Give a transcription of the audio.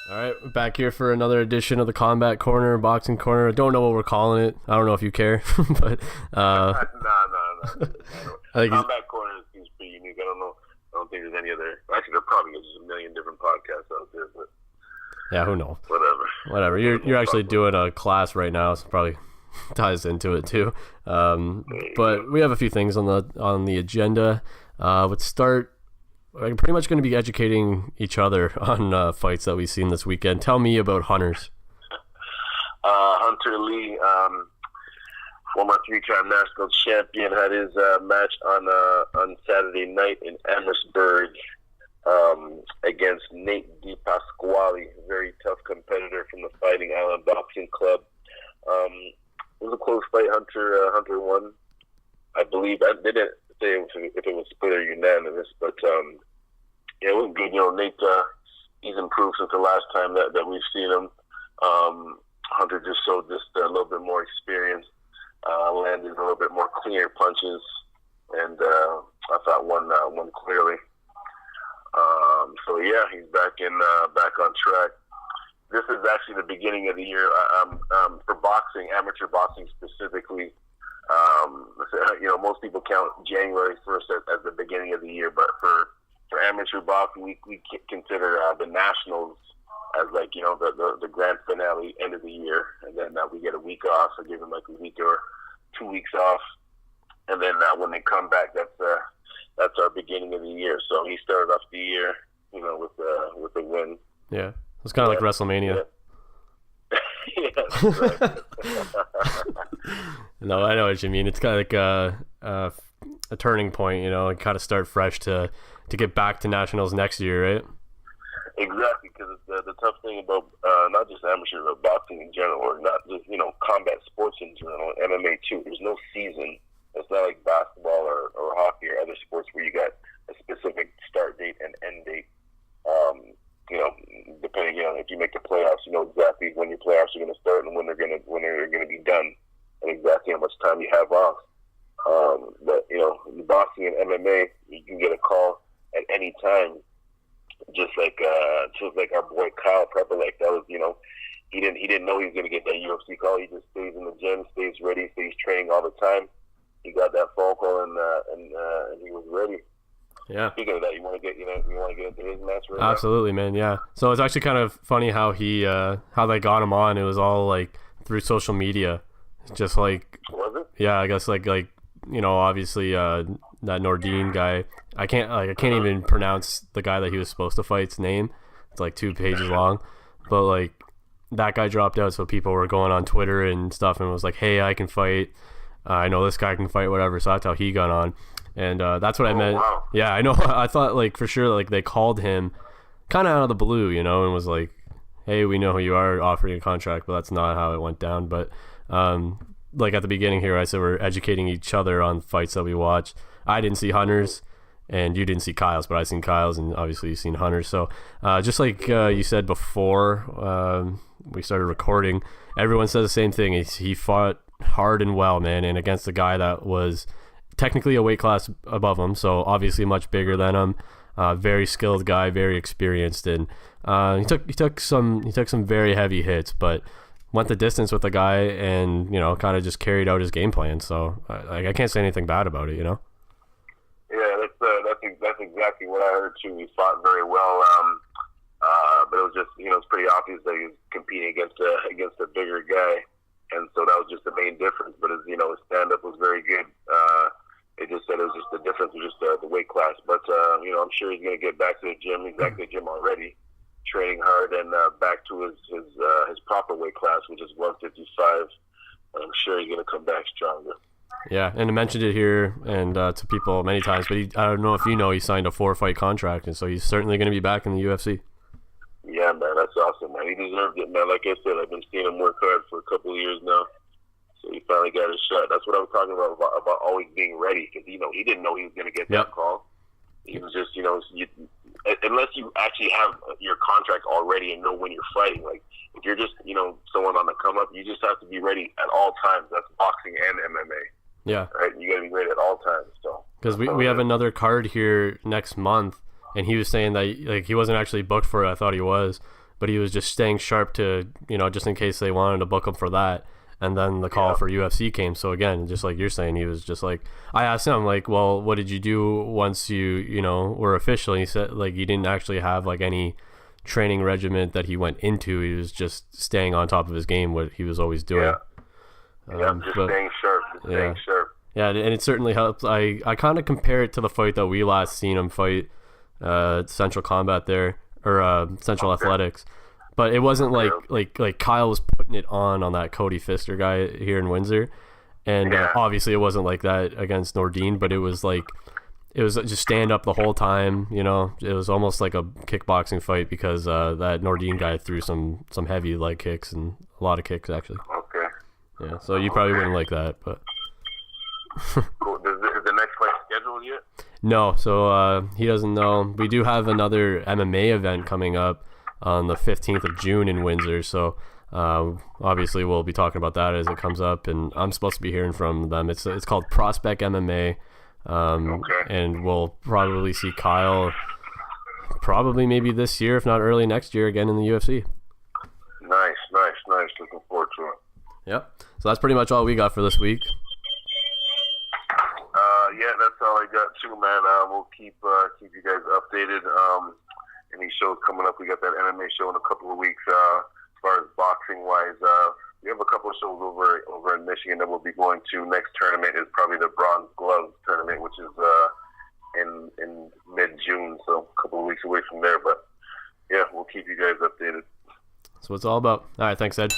All right, we're back here for another edition of the Combat Corner, Boxing Corner. I don't know what we're calling it. I don't know if you care, but No. I think Combat Corner seems pretty unique. I don't know. I don't think there's any other. Actually, there probably is a million different podcasts out there, but yeah, who knows? Whatever. You're actually doing a class right now, so probably ties into it too. But we have a few things on the agenda. Let's start. I'm pretty much going to be educating each other on fights that we've seen this weekend. Tell me about Hunters. Hunter Lee, former three-time national champion, had his match on Saturday night in Amherstburg against Nate DePasquale, a very tough competitor from the Fighting Island Boxing Club. It was a close fight. Hunter won, I believe. I didn't say if it was split or unanimous, but yeah, it was good. You know, Nate, he's improved since the last time that we've seen him. Hunter just showed just a little bit more experience, landed a little bit more cleaner punches, and I thought won clearly. So yeah, he's back on track. This is actually the beginning of the year for boxing, amateur boxing specifically. You know, most people count January 1st as the beginning of the year, but for amateur boxing, we consider the nationals as like, you know, the grand finale end of the year, and then we get a week off, so give them like a week or 2 weeks off, and then when they come back, that's our beginning of the year. So he started off the year, you know, with a win. Yeah, it's kind of like WrestleMania. Yeah. No, I know what you mean. It's kind of like a turning point, you know, and kind of start fresh to get back to nationals next year, right? Exactly, because the tough thing about not just amateur, but boxing in general, or not just, you know, combat sports in general, MMA too, there's no season. It's not like basketball or hockey or other sports where you got a specific start date and end date. You know, depending, you know, if you make the playoffs, you know exactly when your playoffs are going to start and when they're going to be done, and exactly how much time you have off. But you know, boxing and MMA, you can get a call at any time. Just like our boy Kyle Prepelec, that was, you know, he didn't know he was going to get that UFC call. He just stays in the gym, stays ready, stays training all the time. He got that phone call and he was ready. Yeah. Speaking of that, you want to get into his match right Absolutely, man. Yeah. So it's actually kind of funny how how they got him on. It was all like through social media, just like. Was it? Yeah, I guess like you know, obviously that Nordine guy. I can't even pronounce the guy that he was supposed to fight's name. It's like 2 pages long, but like that guy dropped out, so people were going on Twitter and stuff and was like, "Hey, I can fight. I know this guy can fight, whatever." So that's how he got on. And that's what I meant. Wow. Yeah, I know. I thought like for sure like they called him kind of out of the blue, you know, and was like, "Hey, we know who you are, offering a contract," but that's not how it went down. But like at the beginning here, I said we're educating each other on fights that we watch. I didn't see Hunter's, and you didn't see Kyle's, but I seen Kyle's, and obviously you've seen Hunter's. So just like you said before we started recording, everyone says the same thing. He fought hard and well, man, and against a guy that was technically a weight class above him, so obviously much bigger than him. Very skilled guy, very experienced, and he took some very heavy hits, but went the distance with the guy, and you know, kind of just carried out his game plan. So I can't say anything bad about it, you know. Yeah, that's exactly what I heard too. He fought very well, but it was just, you know, it's pretty obvious that he was competing against a bigger guy, and so that was just the main difference. But you know, his stand up was very good. They just said it was just the difference was just the weight class. But you know, I'm sure he's going to get back to the gym. He's back to the gym already, training hard, and back to his proper weight class, which is 155. I'm sure he's going to come back stronger. Yeah, and I mentioned it here and to people many times, but I don't know if you know, he signed a 4-fight contract, and so he's certainly going to be back in the UFC. Yeah, man, that's awesome, man. He deserved it, man. Like I said, I've been seeing him work hard for a couple of years now, so he finally got his shot. That's what I was talking about always being ready, because, you know, he didn't know he was going to get that call. He was just, you know, unless you actually have your contract already and know when you're fighting, like, if you're just, you know, someone on the come up, you just have to be ready at all times. That's boxing and MMA. Yeah. Right? You got to be ready at all times. So because we have another card here next month, and he was saying that like he wasn't actually booked for it. I thought he was, but he was just staying sharp to, just in case they wanted to book him for that. And then the call for UFC came. So again, just like you're saying, he was just like, I asked him, like, well, what did you do once you were official? And he said, like, he didn't actually have like any training regimen that he went into. He was just staying on top of his game, what he was always doing. Staying sharp. Staying sharp. Yeah, and it certainly helped. I kind of compare it to the fight that we last seen him fight, Central Combat there, or Central Athletics. But it wasn't like Kyle was putting it on that Cody Pfister guy here in Windsor. And obviously it wasn't like that against Nordine, but it was just stand up the whole time. It was almost like a kickboxing fight because that Nordine guy threw some heavy leg kicks and a lot of kicks, actually. Okay. Yeah, so you probably wouldn't like that, but... Cool. Is the next fight scheduled yet? No, so he doesn't know. We do have another MMA event coming up on the 15th of June in Windsor, so obviously we'll be talking about that as it comes up, and I'm supposed to be hearing from them. It's called Prospect MMA, and we'll probably see Kyle probably maybe this year, if not early next year, again in the UFC. Nice. Looking forward to it. Yep. So that's pretty much all we got for this week. Yeah, that's all I got too, man. We'll keep you guys updated. Any shows coming up? We got that MMA show in a couple of weeks. As far as boxing wise, we have a couple of shows over in Michigan that we'll be going to. Next tournament is probably the Bronze Glove tournament, which is in mid-June, so a couple of weeks away from there. But yeah, we'll keep you guys updated. That's what it's all about. All right, thanks, Ed.